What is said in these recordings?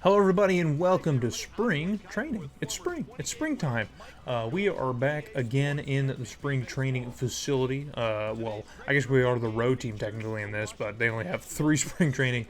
Hello, everybody, and welcome to spring training. It's spring. It's springtime. We are back again in the spring training facility. Well, I guess we are the road team technically in this, but they only have 3 spring training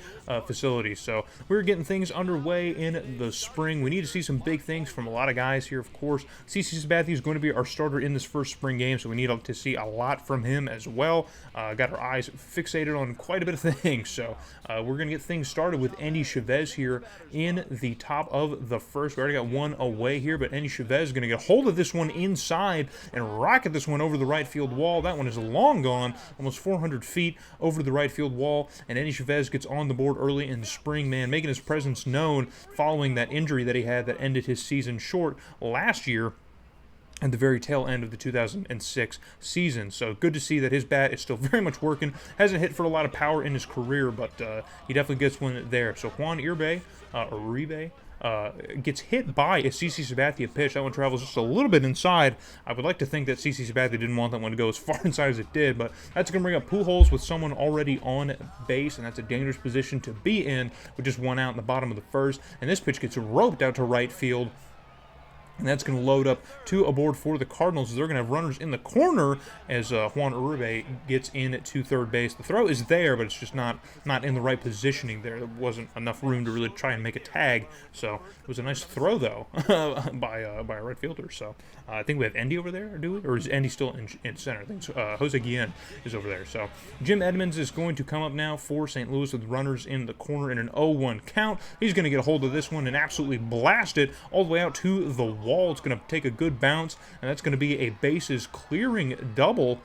facilities. So we're getting things underway in the spring. We need to see some big things from a lot of guys here, of course. CC Sabathia is going to be our starter in this first spring game, so we need to see a lot from him as well. Got our eyes fixated on quite a bit of things. So we're going to get things started with Andy Chavez here in the top of the first. We already got one away here, but Andy Chavez is going to get a hold of this one inside and rocket this one over the right field wall. That one is long gone, almost 400 feet over the right field wall, and Andy Chavez gets on the board early in the spring, man, making his presence known following that injury that he had that ended his season short last year at the very tail end of the 2006 season. So good to see that his bat is still very much working. Hasn't hit for a lot of power in his career, but he definitely gets one there. So Juan Uribe gets hit by a CC Sabathia pitch. That one travels just a little bit inside. I would like to think that CC Sabathia didn't want that one to go as far inside as it did, but that's going to bring up Pujols with someone already on base, and that's a dangerous position to be in with just one out in the bottom of the first. And this pitch gets roped out to right field. And that's going to load up 2 aboard for the Cardinals. They're going to have runners in the corner as Juan Uribe gets in to third base. The throw is there, but it's just not in the right positioning there. There wasn't enough room to really try and make a tag. So it was a nice throw, though, by a right fielder. So I think we have Endy over there, do we? Or is Endy still in center? I think so. Jose Guillen is over there. So Jim Edmonds is going to come up now for St. Louis with runners in the corner in an 0-1 count. He's going to get a hold of this one and absolutely blast it all the way out to the wall. It's going to take a good bounce, and that's going to be a bases clearing double.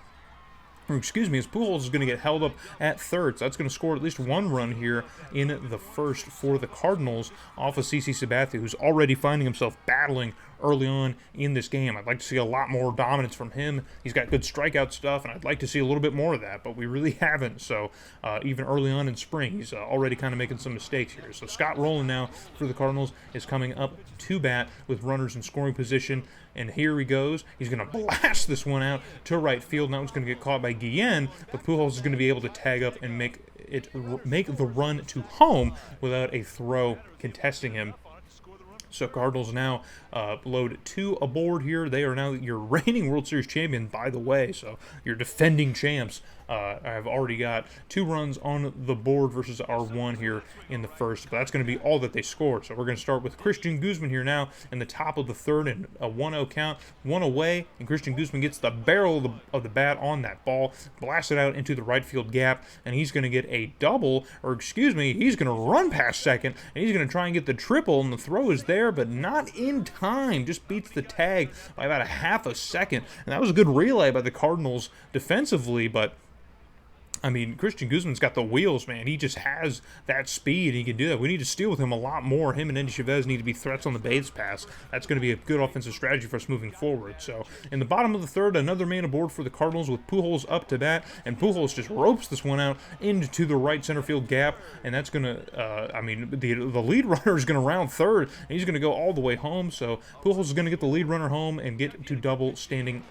Or excuse me, as Pujols is going to get held up at third. So that's going to score at least one run here in the first for the Cardinals off of CC Sabathia, who's already finding himself battling early on in this game. I'd like to see a lot more dominance from him. He's got good strikeout stuff, and I'd like to see a little bit more of that, but we really haven't. So even early on in spring, he's already kind of making some mistakes here. So Scott Rowland now for the Cardinals is coming up to bat with runners in scoring position, and here he goes. He's going to blast this one out to right field. Now it's going to get caught by Guillen, but Pujols is going to be able to tag up and make the run to home without a throw contesting him. So Cardinals now load 2 aboard here. They are now your reigning World Series champion, by the way. So your defending champs have already got 2 runs on the board versus our 1 here in the first. But that's going to be all that they scored. So we're going to start with Christian Guzman here now in the top of the third and a 1-0 count. 1 away, and Christian Guzman gets the barrel of the bat on that ball, blasts it out into the right field gap, and he's going to get a double, or excuse me, he's going to run past second, and he's going to try and get the triple, and the throw is there, but not in time. Just beats the tag by about a half a second. And that was a good relay by the Cardinals defensively, but I mean, Christian Guzman's got the wheels, man. He just has that speed. He can do that. We need to steal with him a lot more. Him and Andy Chavez need to be threats on the base pass. That's going to be a good offensive strategy for us moving forward. So, in the bottom of the third, another man aboard for the Cardinals with Pujols up to bat, and Pujols just ropes this one out into the right center field gap, and that's going to, I mean, the lead runner is going to round third, and he's going to go all the way home. So, Pujols is going to get the lead runner home and get a double standing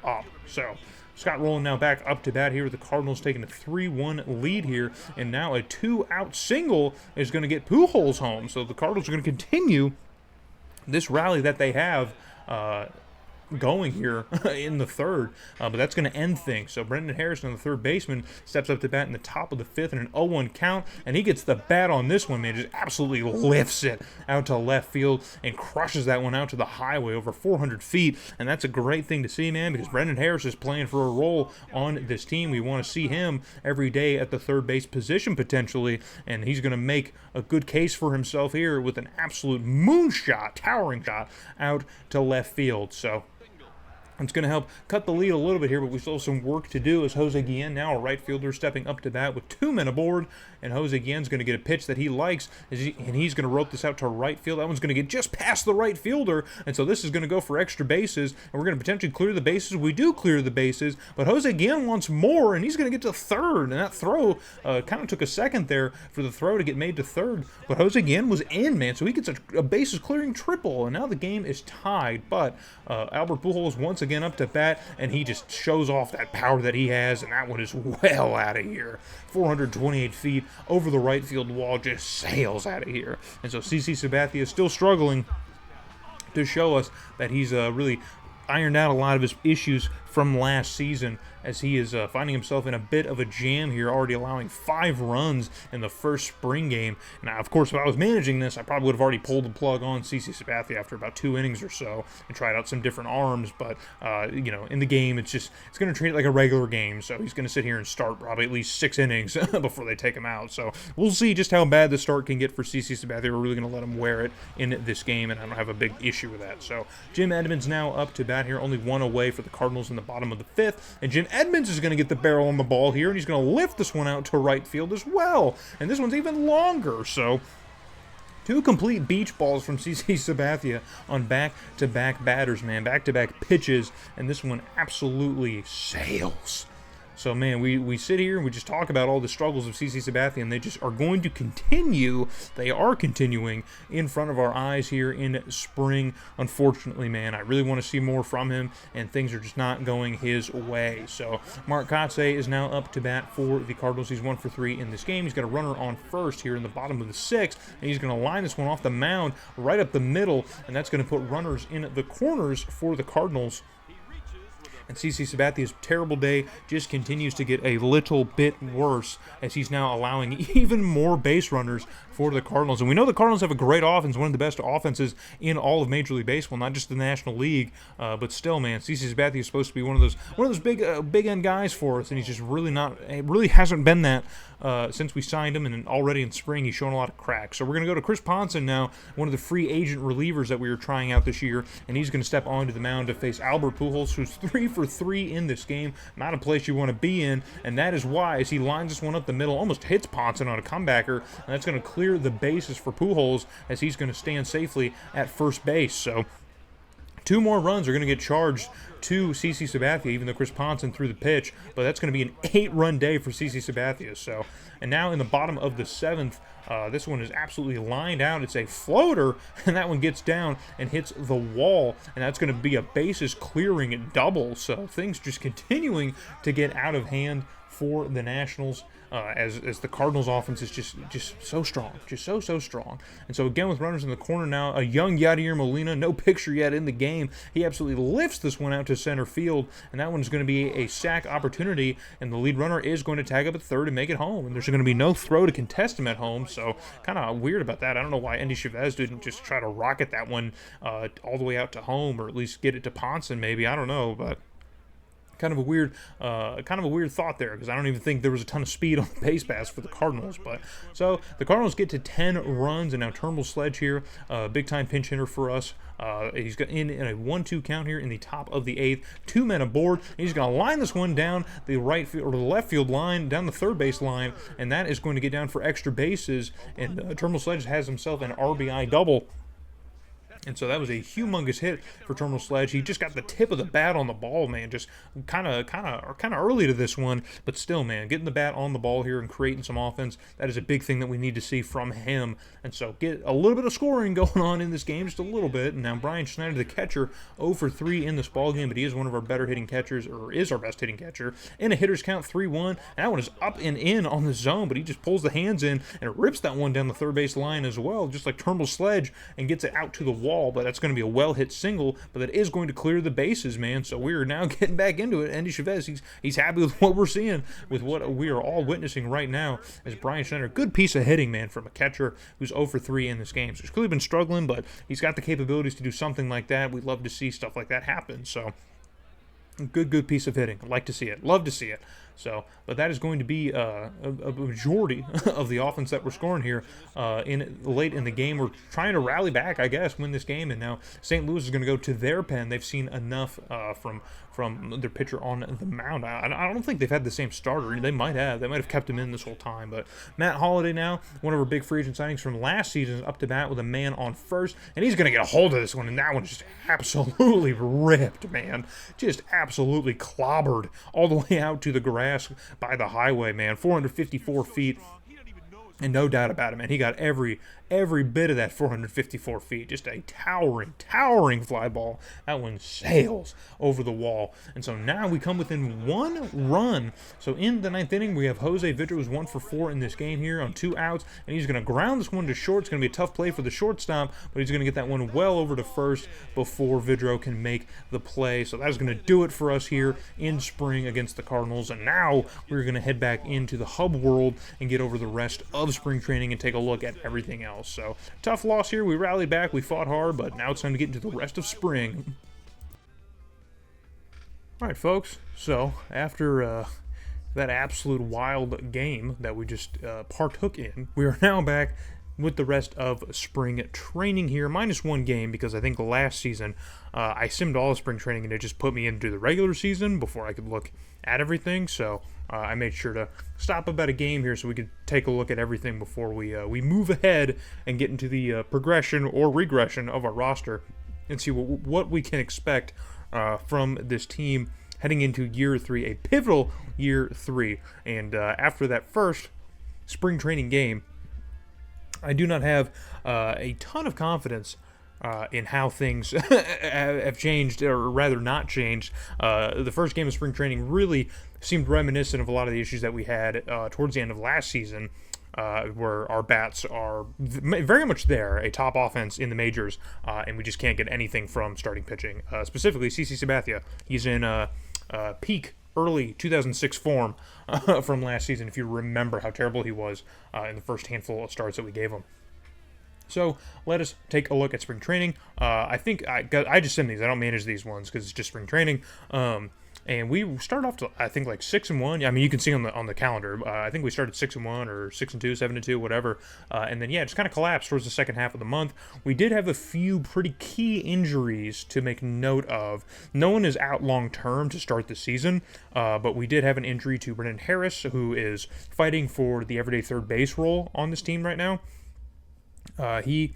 up. So, Scott Rowland now back up to bat here with the Cardinals taking a 3-1 lead here, and now a 2-out single is going to get Pujols home. So the Cardinals are going to continue this rally that they have going here in the third, but that's going to end things. So Brendan Harrison, the third baseman, steps up to bat in the top of the fifth in an 0-1 count, and he gets the bat on this one, man. Just absolutely lifts it out to left field and crushes that one out to the highway over 400 feet, and that's a great thing to see, man, because Brendan Harris is playing for a role on this team. We want to see him every day at the third base position potentially, and he's going to make a good case for himself here with an absolute moonshot, towering shot out to left field. So it's going to help cut the lead a little bit here, but we still have some work to do as Jose Guillen, now a right fielder, stepping up to bat with 2 men aboard, and Jose Guillen's going to get a pitch that he likes, and he's going to rope this out to right field. That one's going to get just past the right fielder, and so this is going to go for extra bases, and we're going to potentially clear the bases. We do clear the bases, but Jose Guillen wants more, and he's going to get to third, and that throw kind of took a second there for the throw to get made to third, but Jose Guillen was in, man, so he gets a bases clearing triple, and now the game is tied, but Albert Pujols once again again up to bat, and he just shows off that power that he has, and that one is well out of here. 428 feet over the right field wall, just sails out of here. And so CC Sabathia is still struggling to show us that he's really ironed out a lot of his issues from last season, as he is finding himself in a bit of a jam here, already allowing 5 runs in the first spring game. Now, of course, if I was managing this, I probably would have already pulled the plug on CC Sabathia after about 2 innings or so and tried out some different arms, but, you know, in the game, it's going to treat it like a regular game, so he's going to sit here and start probably at least 6 innings before they take him out. So we'll see just how bad the start can get for CC Sabathia. We're really going to let him wear it in this game, and I don't have a big issue with that. So Jim Edmonds now up to bat here, only 1 away for the Cardinals in the bottom of the 5th, and Jim Edmonds is going to get the barrel on the ball here, and he's going to lift this one out to right field as well, and this one's even longer. So 2 complete beach balls from CC Sabathia on back-to-back batters, man, back-to-back pitches, and this one absolutely sails. So, man, we sit here and we just talk about all the struggles of CC Sabathia, and they just are going to continue. They are continuing in front of our eyes here in spring. Unfortunately, man, I really want to see more from him, and things are just not going his way. So, Mark Kotsay is now up to bat for the Cardinals. He's 1 for 3 in this game. He's got a runner on first here in the bottom of the 6th, and he's going to line this one off the mound right up the middle, and that's going to put runners in the corners for the Cardinals. And CC Sabathia's terrible day just continues to get a little bit worse, as he's now allowing even more base runners for the Cardinals. And we know the Cardinals have a great offense, one of the best offenses in all of Major League Baseball, not just the National League, but still, man, CC Sabathia is supposed to be one of those big end guys for us, and he's just really not. It really hasn't been that since we signed him, and already in spring he's showing a lot of cracks. So we're going to go to Chris Ponson now, one of the free agent relievers that we were trying out this year, and he's going to step onto the mound to face Albert Pujols, who's 3 for 3 in this game. Not a place you want to be in, and that is why, as he lines this one up the middle, almost hits Ponson on a comebacker, and that's going to clear the bases for Pujols, as he's going to stand safely at first base. So 2 more runs are going to get charged to CC Sabathia, even though Chris Ponson threw the pitch, but that's going to be an 8-run day for CC Sabathia. So, and now in the bottom of the 7th, this one is absolutely lined out. It's a floater, and that one gets down and hits the wall, and that's going to be a bases clearing double. So things just continuing to get out of hand for the Nationals, as the Cardinals' offense is just so strong, just so strong. And so again, with runners in the corner now, a young Yadier Molina, no picture yet in the game. He absolutely lifts this one out to center field, and that one's going to be a sac opportunity, and the lead runner is going to tag up at third and make it home. And there's going to be no throw to contest him at home, so kind of weird about that. I don't know why Endy Chavez didn't just try to rocket that one all the way out to home, or at least get it to Ponson, maybe. I don't know, but kind of a weird thought there, because I don't even think there was a ton of speed on the base pass for the Cardinals. But so the Cardinals get to 10 runs, and now Turnbull Sledge here, big time pinch hitter for us. He's got in a 1-2 count here in the top of the 8th. 2 men aboard. He's going to line this one down the right field or the left field line, down the third base line, and that is going to get down for extra bases. And Turnbull Sledge has himself an RBI double. And so that was a humongous hit for Terminal Sledge. He just got the tip of the bat on the ball, man. Just kind of early to this one, but still, man, getting the bat on the ball here and creating some offense, that is a big thing that we need to see from him. And so get a little bit of scoring going on in this game, just a little bit. And now Brian Schneider, the catcher, 0 for 3 in this ball game, but he is one of our better hitting catchers, or is our best hitting catcher, in a hitter's count 3-1. And that one is up and in on the zone, but he just pulls the hands in and rips that one down the third base line as well, just like Turnbull Sledge, and gets it out to the wall. But that's going to be a well-hit single, but that is going to clear the bases, man. So we are now getting back into it. Endy Chavez, he's happy with what we're seeing, with what we are all witnessing right now, as Brian Schneider, good piece of hitting, man, from a catcher who's 0 for 3 in this game. So he's clearly been struggling, but he's got the capabilities to do something like that. We'd love to see stuff like that happen. So good piece of hitting. I'd like to see it. Love to see it. So, but that is going to be a majority of the offense that we're scoring here late in the game. We're trying to rally back, I guess, win this game, and now St. Louis is going to go to their pen. They've seen enough from their pitcher on the mound. I don't think they've had the same starter. They might have kept him in this whole time. But Matt Holliday now, one of our big free agent signings from last season, is up to bat with a man on first, and he's going to get a hold of this one, and that one's just absolutely ripped, man. Just absolutely clobbered all the way out to the grass by the highway, man. 454 feet. And no doubt about it, man, he got every bit of that 454 feet. Just a towering fly ball. That one sails over the wall. And so now we come within one run. So in the ninth inning, we have Jose Vidra, who's 1 for 4 in this game here on 2 outs. And he's going to ground this one to short. It's going to be a tough play for the shortstop, but he's going to get that one well over to first before Vidro can make the play. So that's going to do it for us here in spring against the Cardinals. And now we're going to head back into the hub world and get over the rest of spring training and take a look at everything else. So tough loss here. We rallied back. We fought hard, but now it's time to get into the rest of spring. All right, folks. So after that absolute wild game that we just partook in, we are now back with the rest of spring training here, minus 1 game, because I think last season I simmed all of spring training and it just put me into the regular season before I could look at everything. So I made sure to stop about a game here so we could take a look at everything before we move ahead and get into the progression or regression of our roster and see what we can expect from this team heading into year 3, a pivotal year 3. And after that first spring training game, I do not have a ton of confidence in how things have changed, or rather not changed. The first game of spring training really seemed reminiscent of a lot of the issues that we had towards the end of last season, where our bats are very much there, a top offense in the majors, and we just can't get anything from starting pitching. Specifically, CC Sabathia. He's in peak early 2006 form from last season, if you remember how terrible he was in the first handful of starts that we gave him. So let us take a look at spring training. I think I just send these. I don't manage these ones because it's just spring training. And we start off to, I think, like 6-1. I mean, you can see on the calendar. I think we started 6-1 or 6-2, 7-2, whatever. And then just kind of collapsed towards the second half of the month. We did have a few pretty key injuries to make note of. No one is out long term to start the season, but we did have an injury to Brennan Harris, who is fighting for the everyday third base role on this team right now. He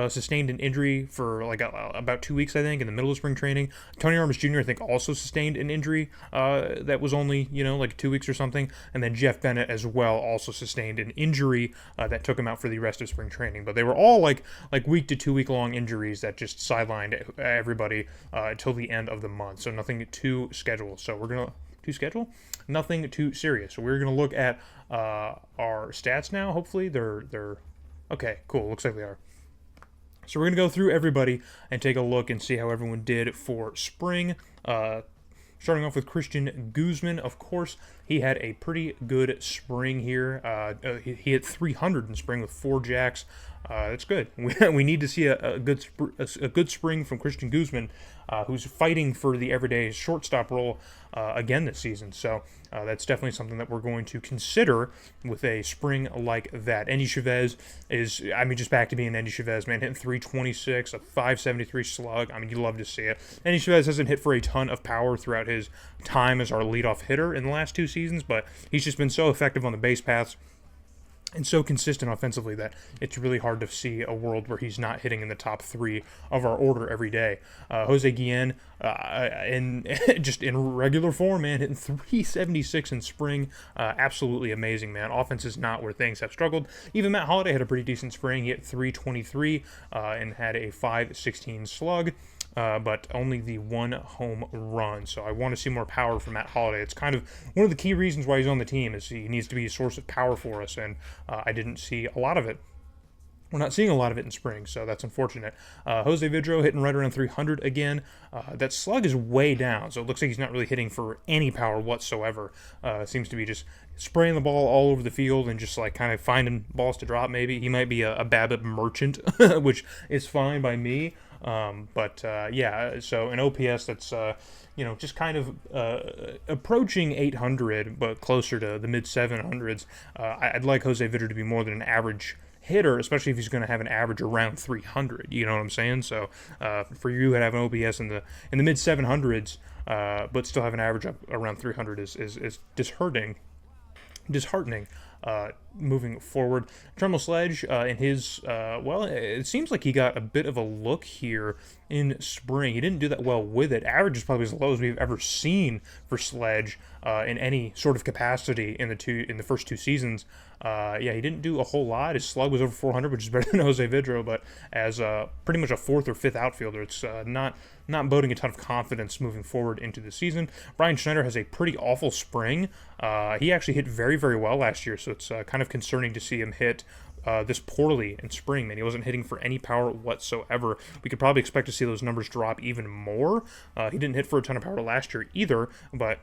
sustained an injury for about 2 weeks, I think, in the middle of spring training. Tony Armas Jr., I think, also sustained an injury that was only, like 2 weeks or something. And then Jeff Bennett as well also sustained an injury that took him out for the rest of spring training. But they were all like week to 2 week long injuries that just sidelined everybody until the end of the month. So nothing too scheduled. So we're going to... Nothing too serious. So we're going to look at our stats now. Hopefully they're... Okay, cool. Looks like they are. So we're going to go through everybody and take a look and see how everyone did for spring. Starting off with Christian Guzman, of course, he had a pretty good spring here. He hit 300 in spring with 4 jacks. That's good. We need to see a good spring from Christian Guzman, who's fighting for the everyday shortstop role again this season. So that's definitely something that we're going to consider with a spring like that. Endy Chavez is, just back to being Endy Chavez, man, hitting 326, a 573 slug. You love to see it. Endy Chavez hasn't hit for a ton of power throughout his time as our leadoff hitter in the last 2 seasons, but he's just been so effective on the base paths and so consistent offensively that it's really hard to see a world where he's not hitting in the top 3 of our order every day. Jose Guillen, in regular form, man, hitting 376 in spring. Absolutely amazing, man. Offense is not where things have struggled. Even Matt Holliday had a pretty decent spring. He hit 323 and had a 516 slug. But only the 1 home run. So I want to see more power from Matt Holliday. It's kind of one of the key reasons why he's on the team is he needs to be a source of power for us, and I didn't see a lot of it. We're not seeing a lot of it in spring, so that's unfortunate. Jose Vidro hitting right around 300 again. That slug is way down, so it looks like he's not really hitting for any power whatsoever. Seems to be just spraying the ball all over the field and just kind of finding balls to drop maybe. He might be a BABIP merchant, which is fine by me. So an OPS that's, just kind of approaching 800, but closer to the mid-700s. I'd like Jose Vidro to be more than an average hitter, especially if he's going to have an average around 300. You know what I'm saying? So for you to have an OPS in the mid-700s, but still have an average up around 300 is disheartening. moving forward. Terminal Sledge in his, well, it seems like he got a bit of a look here in spring. He didn't do that well with it. Average is probably as low as we've ever seen for Sledge in any sort of capacity in the first two seasons. Yeah, he didn't do a whole lot. His slug was over 400, which is better than Jose Vidro, but as pretty much a fourth or fifth outfielder, it's not boding a ton of confidence moving forward into the season. Brian Schneider has a pretty awful spring. He actually hit very, very well last year, so it's kind of concerning to see him hit this poorly in spring, man. He wasn't hitting for any power whatsoever. We could probably expect to see those numbers drop even more. He didn't hit for a ton of power last year either, but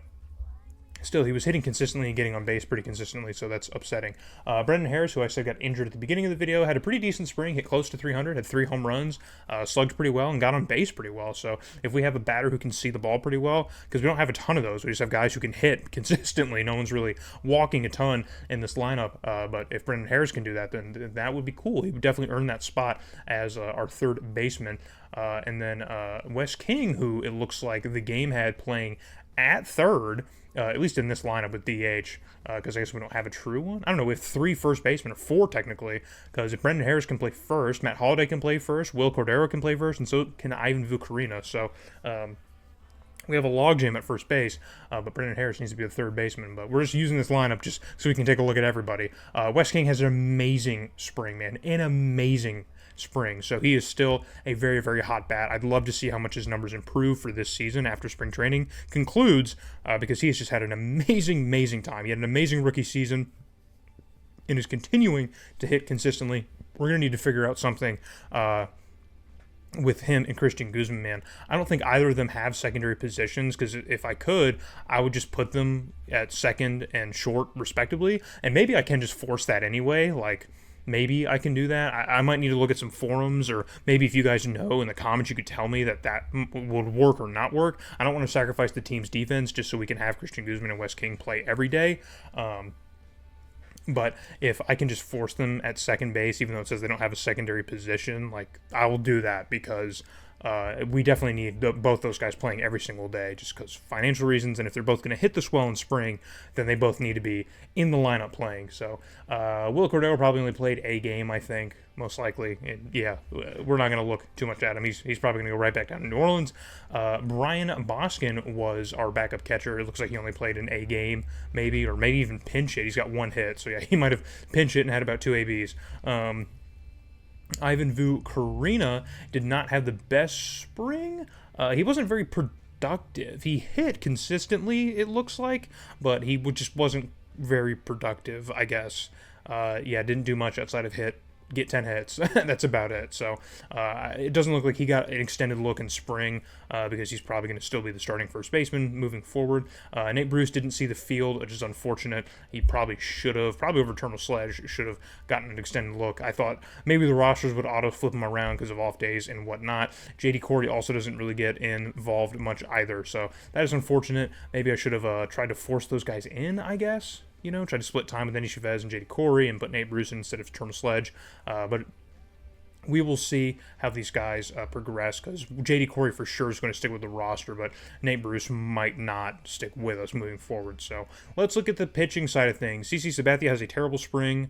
still, he was hitting consistently and getting on base pretty consistently, so that's upsetting. Brendan Harris, who I said got injured at the beginning of the video, had a pretty decent spring, hit close to 300, had 3 home runs, slugged pretty well, and got on base pretty well. So if we have a batter who can see the ball pretty well, because we don't have a ton of those, we just have guys who can hit consistently. No one's really walking a ton in this lineup, but if Brendan Harris can do that, then that would be cool. He would definitely earn that spot as our third baseman. And then Wes King, who it looks like the game had playing at third, at least in this lineup with DH, because I guess we don't have a true one. I don't know, we have 3 first basemen, or 4 technically, because if Brendan Harris can play first, Matt Holliday can play first, Will Cordero can play first, and so can Ivan Vucarina. So we have a logjam at first base, but Brendan Harris needs to be the third baseman. But we're just using this lineup just so we can take a look at everybody. Wes King has an amazing spring, man, an amazing spring. So he is still a very, very hot bat. I'd love to see how much his numbers improve for this season after spring training concludes, because he has just had an amazing, amazing time. He had an amazing rookie season and is continuing to hit consistently. We're going to need to figure out something with him and Christian Guzman, man. I don't think either of them have secondary positions, because if I could, I would just put them at second and short respectively, and maybe I can just force that anyway. Like, maybe I can do that. I might need to look at some forums, or maybe if you guys know in the comments, you could tell me that would work or not work. I don't want to sacrifice the team's defense just so we can have Christian Guzman and Wes King play every day. But if I can just force them at second base, even though it says they don't have a secondary position, like, I will do that, because we definitely need both those guys playing every single day, just because financial reasons. And if they're both going to hit this well in spring, then they both need to be in the lineup playing. So Will Cordero probably only played a game, I think, most likely. And yeah, we're not going to look too much at him. He's probably going to go right back down to New Orleans. Brian Boskin was our backup catcher. It looks like he only played in a game, maybe, or maybe even pinch hit. He's got 1 hit, so yeah, he might have pinch hit and had about 2 ABs. Ivan Vucarina did not have the best spring. He wasn't very productive. He hit consistently, it looks like, but he just wasn't very productive, I guess. Yeah, didn't do much outside of get 10 hits. That's about it. So it doesn't look like he got an extended look in spring, because he's probably going to still be the starting first baseman moving forward. Nate Bruce didn't see the field, which is unfortunate. He probably over Terminal Sledge, should have gotten an extended look. I thought maybe the rosters would auto flip him around because of off days and whatnot. JD Corey also doesn't really get involved much either, so that is unfortunate. Maybe I should have tried to force those guys in, I guess. You know, try to split time with Denny Chavez and JD Corey and put Nate Bruce instead of Terminal Sledge. But we will see how these guys progress, because JD Corey for sure is going to stick with the roster, but Nate Bruce might not stick with us moving forward. So let's look at the pitching side of things. CC Sabathia has a terrible spring.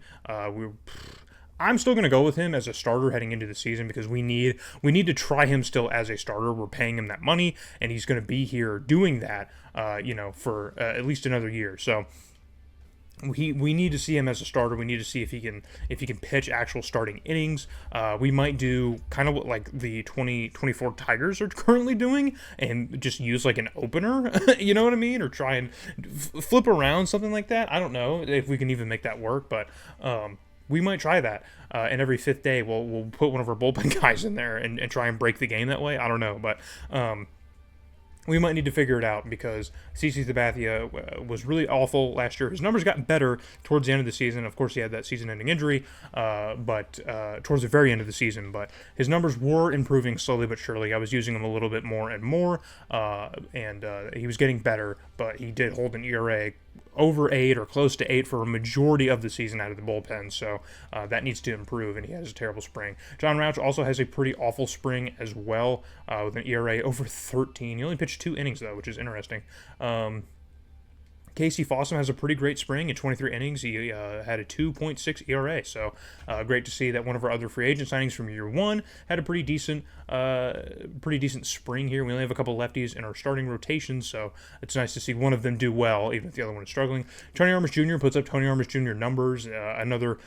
I'm still going to go with him as a starter heading into the season, because we need to try him still as a starter. We're paying him that money, and he's going to be here doing that, for at least another year. So we need to see him as a starter. We need to see if he can pitch actual starting innings. We might do kind of what like the 2024 Tigers are currently doing, and just use like an opener, you know what I mean, or try and flip around something like that. I don't know if we can even make that work, but we might try that. And every 5th day, we'll put one of our bullpen guys in there and try and break the game that way. I don't know, but we might need to figure it out, because CC Sabathia was really awful last year. His numbers got better towards the end of the season. Of course, he had that season-ending injury, but towards the very end of the season. But his numbers were improving slowly but surely. I was using him a little bit more and more, and he was getting better, but he did hold an ERA over 8 or close to 8 for a majority of the season out of the bullpen, so that needs to improve, and he has a terrible spring. John Rauch also has a pretty awful spring as well, with an ERA over 13. He only pitched 2 innings, though, which is interesting. Casey Fossum has a pretty great spring in 23 innings. He had a 2.6 ERA, so great to see that one of our other free agent signings from year one had a pretty decent spring here. We only have a couple lefties in our starting rotation, so it's nice to see one of them do well, even if the other one is struggling. Tony Armas Jr. puts up Tony Armas Jr. numbers. Another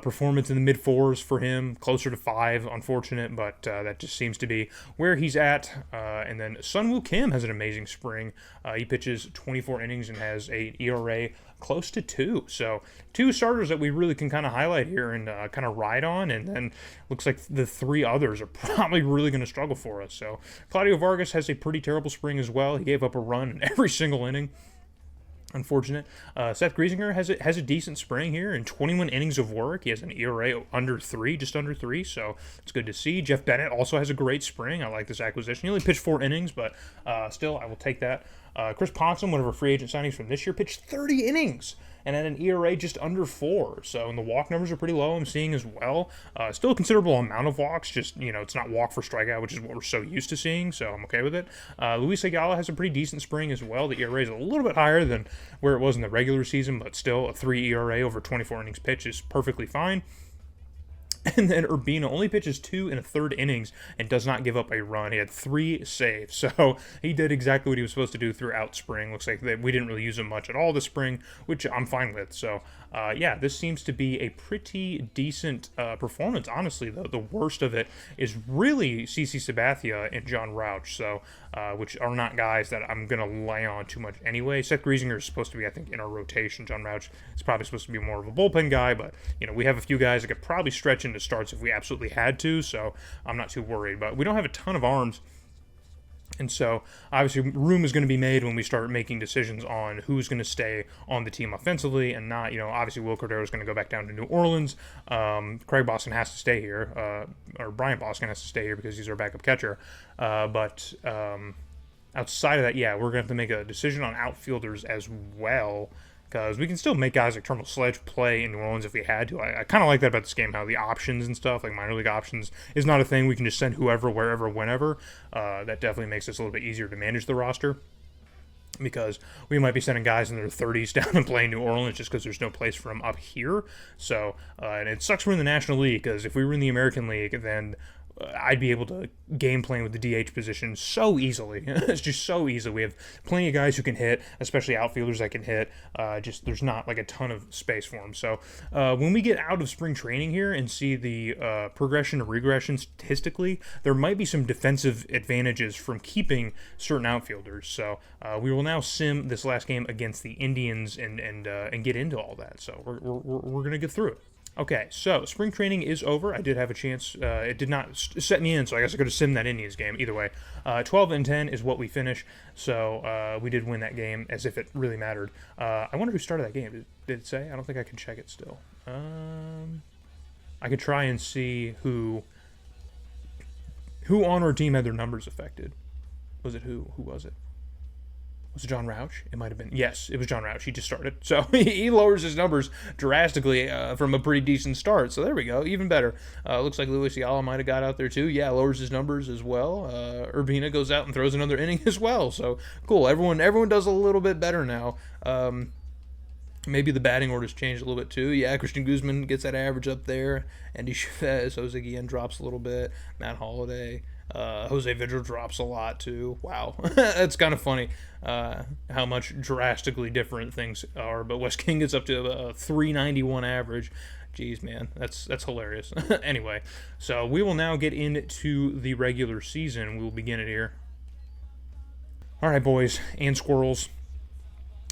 performance in the mid-4s for him, closer to 5, unfortunate, but that just seems to be where he's at. And then Sunwoo Kim has an amazing spring. He pitches 24 innings and has a ERA close to 2. So 2 starters that we really can kind of highlight here and kind of ride on, and then looks like the 3 others are probably really going to struggle for us. So Claudio Vargas has a pretty terrible spring as well. He gave up a run in every single inning. Unfortunate. Seth Griesinger has a decent spring here in 21 innings of work. He has an ERA under 3, just under 3, so it's good to see. Jeff Bennett also has a great spring. I like this acquisition. He only pitched 4 innings, but still, I will take that. Chris Ponson, one of our free agent signings from this year, pitched 30 innings and had an ERA just under 4. So, and the walk numbers are pretty low, I'm seeing as well. Still a considerable amount of walks, just, it's not walk for strikeout, which is what we're so used to seeing, so I'm okay with it. Luis Segala has a pretty decent spring as well. The ERA is a little bit higher than where it was in the regular season, but still a 3 ERA over 24 innings pitched is perfectly fine. And then Urbina only pitches 2 1/3 innings and does not give up a run. He had 3 saves, so he did exactly what he was supposed to do throughout spring. Looks like we didn't really use him much at all this spring, which I'm fine with. So, yeah, this seems to be a pretty decent performance. Honestly, though, the worst of it is really CC Sabathia and John Rauch, so which are not guys that I'm going to lay on too much anyway. Seth Griesinger is supposed to be, I think, in our rotation. John Rauch is probably supposed to be more of a bullpen guy, but, we have a few guys that could probably stretch into starts if we absolutely had to, so I'm not too worried. But we don't have a ton of arms, and so obviously room is going to be made when we start making decisions on who's going to stay on the team offensively and not. Obviously Will Cordero is going to go back down to New Orleans. Craig Boston has to stay here, or Brian Boston has to stay here because he's our backup catcher. But outside of that, yeah, we're going to have to make a decision on outfielders as well, because we can still make guys like Terminal Sledge play in New Orleans if we had to. I kind of like that about this game, how the options and stuff, like minor league options, is not a thing. We can just send whoever, wherever, whenever. That definitely makes it a little bit easier to manage the roster, because we might be sending guys in their 30s down and playing New Orleans just because there's no place for them up here. So, and it sucks we're in the National League, because if we were in the American League, then I'd be able to game plan with the DH position so easily. It's just so easy. We have plenty of guys who can hit, especially outfielders that can hit. Just there's not like a ton of space for them. So when we get out of spring training here and see the progression and regression statistically, there might be some defensive advantages from keeping certain outfielders. So we will now sim this last game against the Indians and get into all that. So we're gonna get through it. Okay, so spring training is over. I did have a chance. It did not set me in, so I guess I could have simmed that Indians game. Either way, 12-10 is what we finish. So we did win that game, as if it really mattered. I wonder who started that game. Did it say? I don't think I can check it still. I could try and see who on our team had their numbers affected. Was it who? Who was it? Was it John Rauch? It might have been. Yes, it was John Rauch. He just started. So he lowers his numbers drastically from a pretty decent start. So there we go. Even better. Looks like Luis Segala might have got out there too. Yeah, lowers his numbers as well. Urbina goes out and throws another inning as well. So cool. Everyone does a little bit better now. Maybe the batting order's changed a little bit too. Yeah, Christian Guzman gets that average up there. Andy Chavez, Jose Guillen drops a little bit. Matt Holliday. Jose Vidal drops a lot too. Wow. That's kind of funny how much drastically different things are. But Wes King gets up to a 391 average. Jeez, man, that's hilarious. Anyway, so we will now get into the regular season. We'll begin it here. All right, boys and squirrels.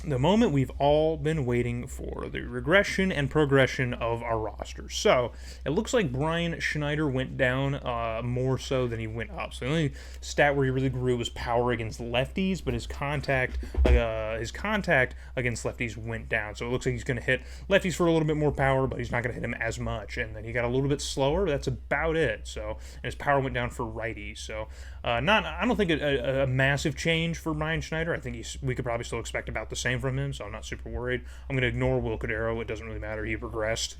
The moment we've all been waiting for, the regression and progression of our roster. So, it looks like Brian Schneider went down more so than he went up. So, the only stat where he really grew was power against lefties, but his contact against lefties went down. So, it looks like he's going to hit lefties for a little bit more power, but he's not going to hit them as much. And then he got a little bit slower, but that's about it. So, and his power went down for righties. So, I don't think a massive change for Brian Schneider. I think we could probably still expect about the same from him, so I'm not super worried. I'm going to ignore Will Cordero. It doesn't really matter. He regressed.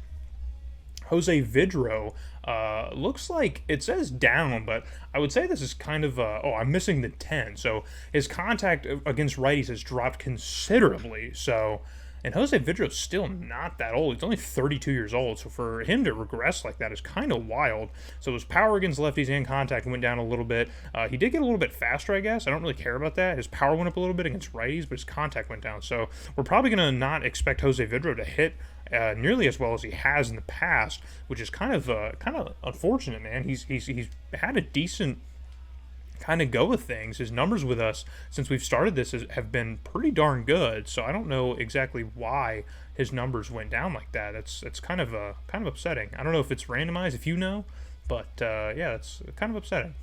Jose Vidro looks like it says down, but I would say this is kind of I'm missing the 10. So his contact against righties has dropped considerably. So, and Jose Vidro's still not that old. He's only 32 years old. So for him to regress like that is kind of wild. So his power against lefties and contact went down a little bit. He did get a little bit faster, I guess. I don't really care about that. His power went up a little bit against righties, but his contact went down. So we're probably going to not expect Jose Vidro to hit nearly as well as he has in the past, which is kind of unfortunate, man. He's had a decent kind of go with things. His numbers with us since we've started this have been pretty darn good. So I don't know exactly why his numbers went down like that. It's kind of upsetting. I don't know if it's randomized, if you know, but yeah, it's kind of upsetting.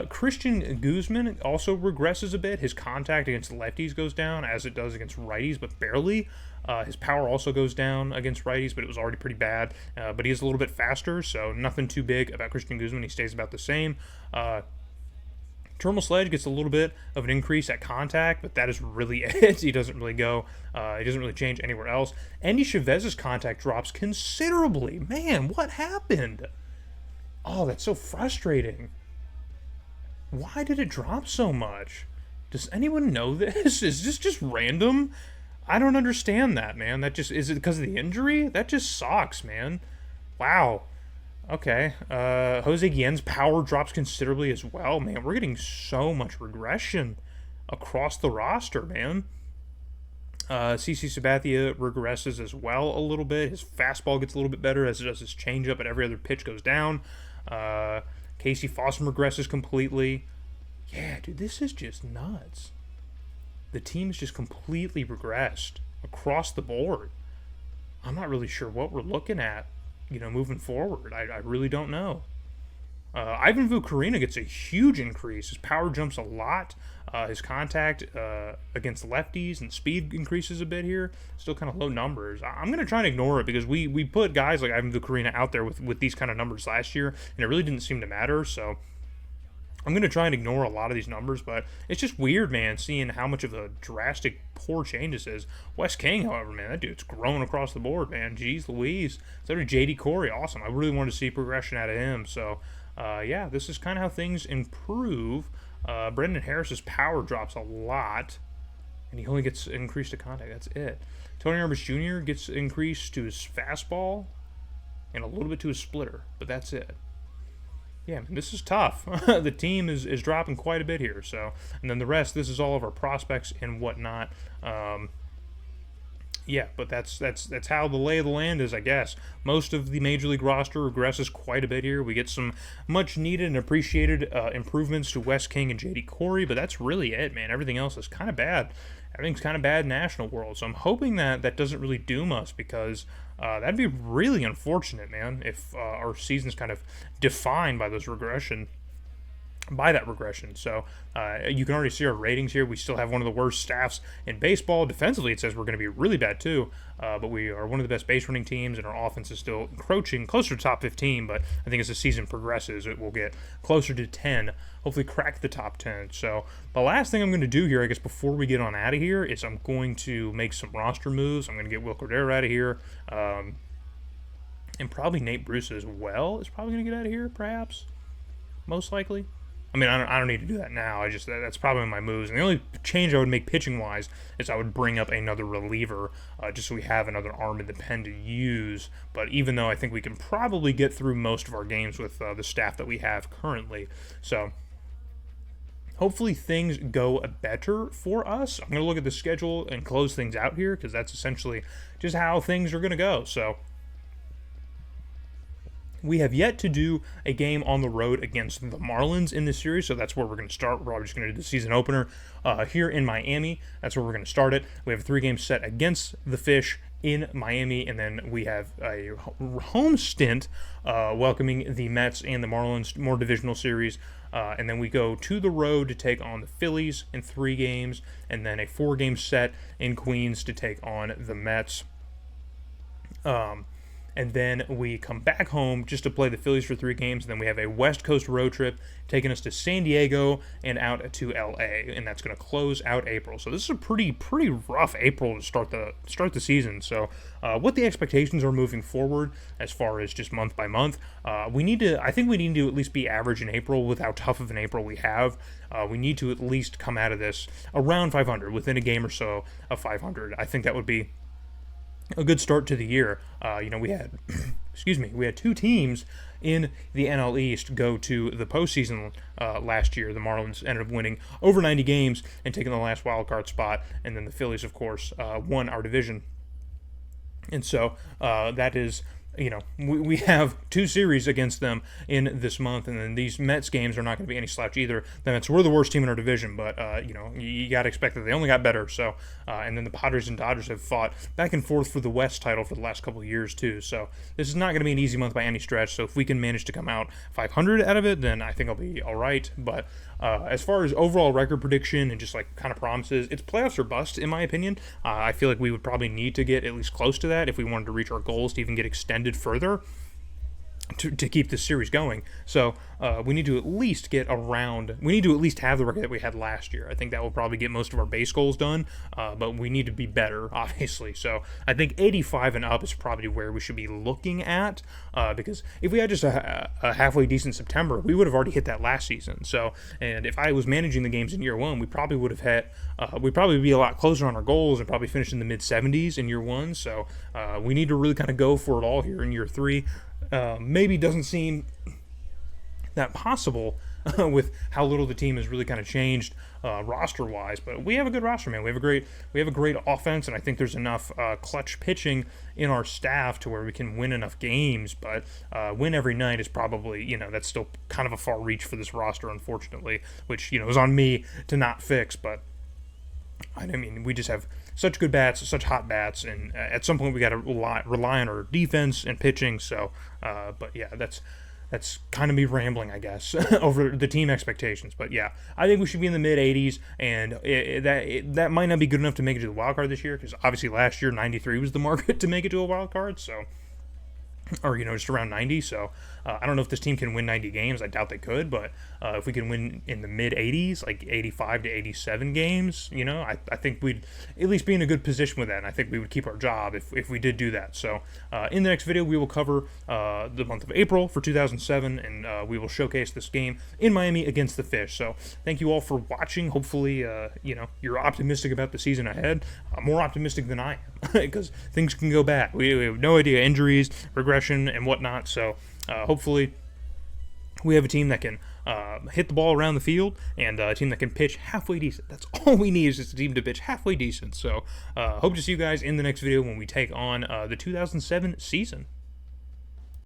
Christian Guzman also regresses a bit. His contact against lefties goes down as it does against righties, but barely. His power also goes down against righties, but it was already pretty bad. But he is a little bit faster, so nothing too big about Christian Guzman. He stays about the same. Terminal Sledge gets a little bit of an increase at contact, but that is really it. He doesn't really go. He doesn't really change anywhere else. Andy Chavez's contact drops considerably. Man, what happened? Oh, that's so frustrating. Why did it drop so much? Does anyone know this? Is this just random? I don't understand that, man. That just, is it because of the injury? That just sucks, man. Wow. Okay. Jose Guillen's power drops considerably as well. Man, we're getting so much regression across the roster, man. CC Sabathia regresses as well a little bit. His fastball gets a little bit better as does his changeup, but every other pitch goes down. Casey Fossum regresses completely. Yeah, dude, this is just nuts. The team's just completely regressed across the board. I'm not really sure what we're looking at, moving forward. I really don't know. Ivan Vukarina gets a huge increase. His power jumps a lot. His contact against lefties and speed increases a bit here. Still kind of low numbers. I'm going to try and ignore it because we put guys like Ivan Vukarina out there with these kind of numbers last year, and it really didn't seem to matter. So I'm going to try and ignore a lot of these numbers, but it's just weird, man, seeing how much of a drastic poor change this is. Wes King, however, man, that dude's growing across the board, man. Jeez Louise. So did J.D. Corey. Awesome. I really wanted to see progression out of him. So, yeah, this is kind of how things improve. Brendan Harris's power drops a lot, and he only gets increased to contact. That's it. Tony Arbus Jr. gets increased to his fastball and a little bit to his splitter, but that's it. Yeah, man, this is tough. The team is dropping quite a bit here. So, and then the rest, this is all of our prospects and whatnot. Yeah, but that's how the lay of the land is, I guess. Most of the Major League roster regresses quite a bit here. We get some much needed and appreciated improvements to Wes King and J.D. Corey, but that's really it, man. Everything else is kind of bad. Everything's kind of bad in National World. So I'm hoping that doesn't really doom us because that'd be really unfortunate, man, if our season's kind of defined by that regression. So you can already see our ratings here. We still have one of the worst staffs in baseball. Defensively, it says we're going to be really bad too, but we are one of the best base running teams, and our offense is still encroaching closer to top 15, but I think as the season progresses, it will get closer to 10, hopefully crack the top 10. So the last thing I'm going to do here, I guess, before we get on out of here is I'm going to make some roster moves. I'm going to get Will Cordero out of here, and probably Nate Bruce as well is probably going to get out of here, perhaps, most likely. I mean, I don't need to do that now. That's probably my moves. And the only change I would make pitching-wise is I would bring up another reliever just so we have another arm in the pen to use. But even though I think we can probably get through most of our games with the staff that we have currently. So hopefully things go better for us. I'm going to look at the schedule and close things out here because that's essentially just how things are going to go. So we have yet to do a game on the road against the Marlins in this series, so that's where we're going to start. We're just going to do the season opener here in Miami. That's where we're going to start it. We have a 3-game set against the Fish in Miami, and then we have a home stint welcoming the Mets and the Marlins, more divisional series, and then we go to the road to take on the Phillies in 3 games, and then a 4-game set in Queens to take on the Mets. and then we come back home just to play the Phillies for 3 games. And then we have a West Coast road trip taking us to San Diego and out to LA, and that's going to close out April. So this is a pretty rough April to start the season. So what the expectations are moving forward as far as just month by month, I think we need to at least be average in April with how tough of an April we have. We need to at least come out of this around 500, within a game or so of 500. I think that would be a good start to the year. We had, we had 2 teams in the NL East go to the postseason last year. The Marlins ended up winning over 90 games and taking the last wild card spot, and then the Phillies, of course, won our division. And so that is, we have 2 series against them in this month, and then these Mets games are not going to be any slouch either. The Mets were the worst team in our division, but, you got to expect that they only got better. So, and then the Padres and Dodgers have fought back and forth for the West title for the last couple of years, too. So this is not going to be an easy month by any stretch. So if we can manage to come out 500 out of it, then I think I'll be all right. But as far as overall record prediction and just like kind of promises, it's playoffs or bust, in my opinion. I feel like we would probably need to get at least close to that if we wanted to reach our goals to even get extended further to keep this series going. So we need to at least have the record that we had last year. I think that will probably get most of our base goals done, but we need to be better, obviously. So I think 85 and up is probably where we should be looking at, because if we had just a halfway decent September, we would have already hit that last season. So, and if I was managing the games in year 1, we probably would have hit, we'd probably be a lot closer on our goals and probably finish in the mid-70s in year 1. So we need to really kind of go for it all here in year 3. Maybe doesn't seem that possible with how little the team has really kind of changed roster-wise, but we have a good roster, man. We have a great offense, and I think there's enough clutch pitching in our staff to where we can win enough games. But win every night is probably, that's still kind of a far reach for this roster, unfortunately, which is on me to not fix. But I mean, we just have such good bats, such hot bats, and at some point we got to rely on our defense and pitching. So, but yeah, that's kind of me rambling, I guess, over the team expectations. But yeah, I think we should be in the mid 80s, and that might not be good enough to make it to the wild card this year, because obviously last year 93 was the market to make it to a wild card. So, or just around 90. So I don't know if this team can win 90 games. I doubt they could, but if we can win in the mid 80s, like 85 to 87 games, I think we'd at least be in a good position with that, and I think we would keep our job if we did do that. So in the next video, we will cover the month of April for 2007, and we will showcase this game in Miami against the Fish. So thank you all for watching. Hopefully, you're optimistic about the season ahead. I'm more optimistic than I am, because things can go bad. We have no idea, injuries, regression, and whatnot. So hopefully we have a team that can hit the ball around the field, and a team that can pitch halfway decent. That's all we need, is just a team to pitch halfway decent. So hope to see you guys in the next video when we take on the 2007 season.